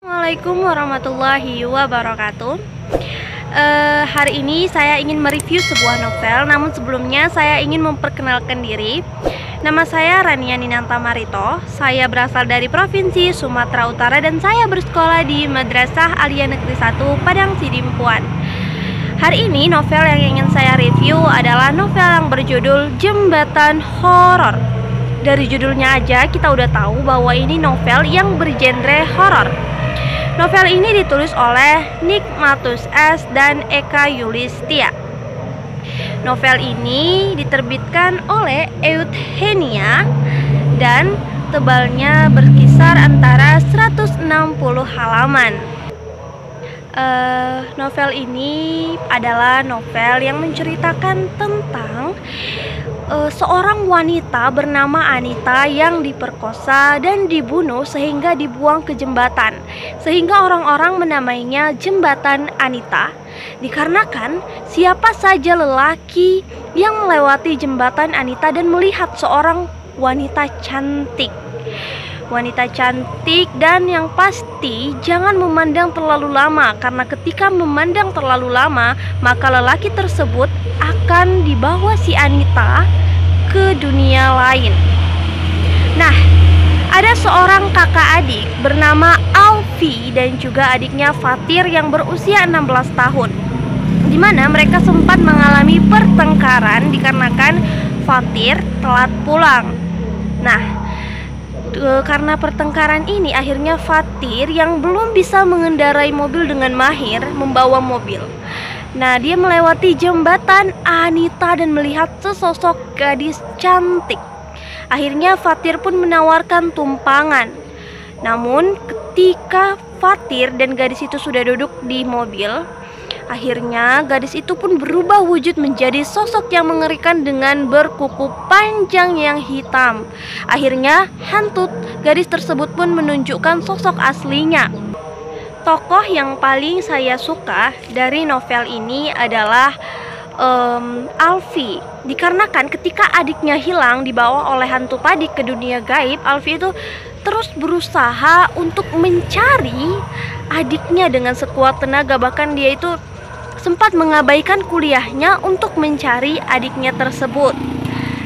Assalamualaikum warahmatullahi wabarakatuh. Hari ini saya ingin mereview sebuah novel. Namun sebelumnya saya ingin memperkenalkan diri. Nama saya Rania Ninanta Marito. Saya berasal dari Provinsi Sumatera Utara dan saya bersekolah di Madrasah Aliyah Negeri 1 Padang Sidimpuan. Hari ini novel yang ingin saya review adalah novel yang berjudul Jembatan Horor. Dari judulnya aja kita udah tahu bahwa ini novel yang bergenre horor. Novel ini ditulis oleh Nikmatus S dan Eka Yulistia. Novel ini diterbitkan oleh Euthenia dan tebalnya berkisar antara 160 halaman. Novel ini adalah novel yang menceritakan tentang seorang wanita bernama Anita yang diperkosa dan dibunuh sehingga dibuang ke jembatan, sehingga orang-orang menamainya Jembatan Anita dikarenakan siapa saja lelaki yang melewati jembatan Anita dan melihat seorang wanita cantik dan yang pasti jangan memandang terlalu lama, karena ketika memandang terlalu lama maka lelaki tersebut akan dibawa si Anita ke dunia lain. Nah, ada seorang kakak adik bernama Alfi dan juga adiknya Fatir yang berusia 16 tahun, di mana mereka sempat mengalami pertengkaran dikarenakan Fatir telat pulang. Nah, karena pertengkaran ini akhirnya Fatir yang belum bisa mengendarai mobil dengan mahir membawa mobil. Nah, dia melewati jembatan Anita dan melihat sesosok gadis cantik. Akhirnya Fatir pun menawarkan tumpangan. Namun ketika Fatir dan gadis itu sudah duduk di mobil, akhirnya gadis itu pun berubah wujud menjadi sosok yang mengerikan dengan berkuku panjang yang hitam. Akhirnya hantu gadis tersebut pun menunjukkan sosok aslinya. Tokoh yang paling saya suka dari novel ini adalah Alfi, dikarenakan ketika adiknya hilang dibawa oleh hantu tadi ke dunia gaib, Alfi itu terus berusaha untuk mencari adiknya dengan sekuat tenaga. Bahkan dia itu sempat mengabaikan kuliahnya untuk mencari adiknya tersebut.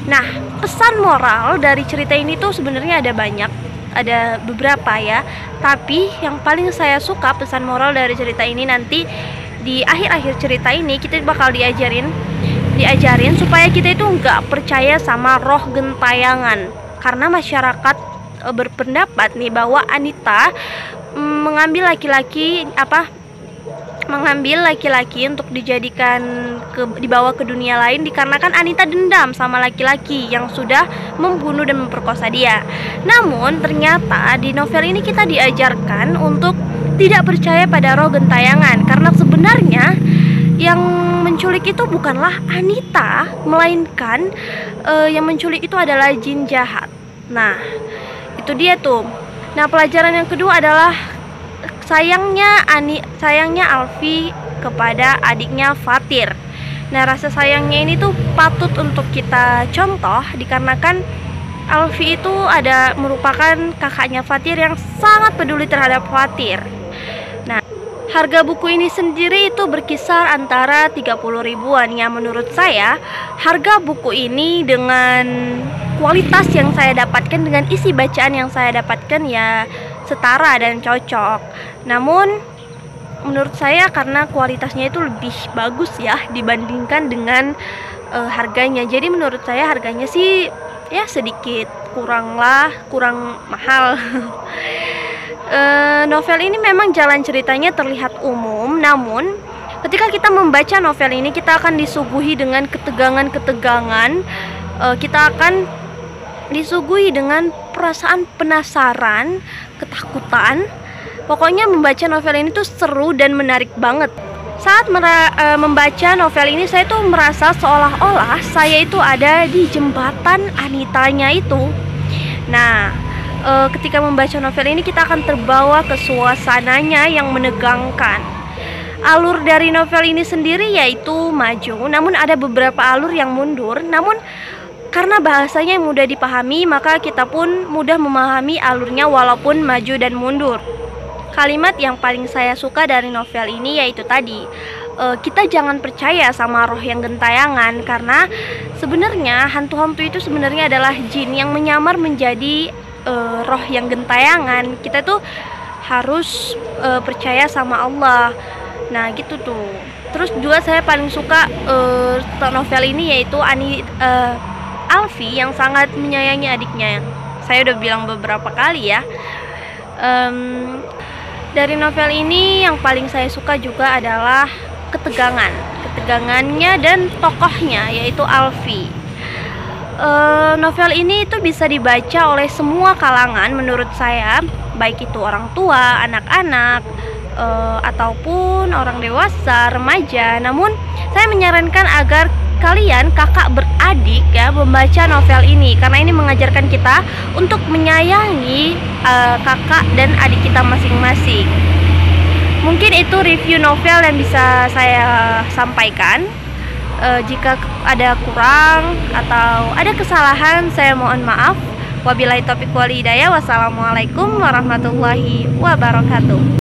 Nah, pesan moral dari cerita ini tuh sebenarnya ada banyak, ada beberapa ya. Tapi yang paling saya suka pesan moral dari cerita ini, nanti di akhir-akhir cerita ini kita bakal diajarin supaya kita itu nggak percaya sama roh gentayangan. Karena masyarakat berpendapat nih bahwa Anita mengambil laki-laki untuk dijadikan dibawa ke dunia lain dikarenakan Anita dendam sama laki-laki yang sudah membunuh dan memperkosa dia. Namun ternyata di novel ini kita diajarkan untuk tidak percaya pada roh gentayangan, karena sebenarnya yang menculik itu bukanlah Anita, melainkan yang menculik itu adalah jin jahat. Nah, itu dia tuh. Nah, pelajaran yang kedua adalah sayangnya Alfi kepada adiknya Fatir. Nah, rasa sayangnya ini tuh patut untuk kita contoh dikarenakan Alfi itu merupakan kakaknya Fatir yang sangat peduli terhadap Fatir. Nah, harga buku ini sendiri itu berkisar antara 30 ribuan. Ya, menurut saya harga buku ini dengan kualitas yang saya dapatkan, dengan isi bacaan yang saya dapatkan ya setara dan cocok. Namun menurut saya karena kualitasnya itu lebih bagus ya dibandingkan dengan harganya. Jadi menurut saya harganya sih ya sedikit kurang mahal. Novel ini memang jalan ceritanya terlihat umum, namun ketika kita membaca novel ini kita akan disuguhi dengan ketegangan. Kita akan disuguhi dengan perasaan penasaran, ketakutan. Pokoknya membaca novel ini tuh seru dan menarik banget. Saat membaca novel ini saya tuh merasa seolah-olah saya itu ada di jembatan Anitanya itu. Nah, ketika membaca novel ini kita akan terbawa ke suasananya yang menegangkan. Alur dari novel ini sendiri yaitu maju, namun ada beberapa alur yang mundur. Namun karena bahasanya mudah dipahami, maka kita pun mudah memahami alurnya walaupun maju dan mundur. Kalimat yang paling saya suka dari novel ini yaitu tadi, kita jangan percaya sama roh yang gentayangan, karena sebenarnya hantu-hantu itu sebenarnya adalah jin yang menyamar menjadi roh yang gentayangan. Kita tuh harus percaya sama Allah. Nah gitu tuh. Terus juga saya paling suka novel ini yaitu Alfi yang sangat menyayangi adiknya. Saya udah bilang beberapa kali ya. Dari novel ini yang paling saya suka juga adalah ketegangannya dan tokohnya yaitu Alfi. Novel ini itu bisa dibaca oleh semua kalangan menurut saya, baik itu orang tua, anak-anak, ataupun orang dewasa, remaja. Namun saya menyarankan agar kalian kakak beradik ya membaca novel ini, karena ini mengajarkan kita untuk menyayangi kakak dan adik kita masing-masing. Mungkin itu review novel yang bisa saya sampaikan. Jika ada kurang atau ada kesalahan, saya mohon maaf. Wabillahi taufiq wal hidayah. Wassalamualaikum warahmatullahi wabarakatuh.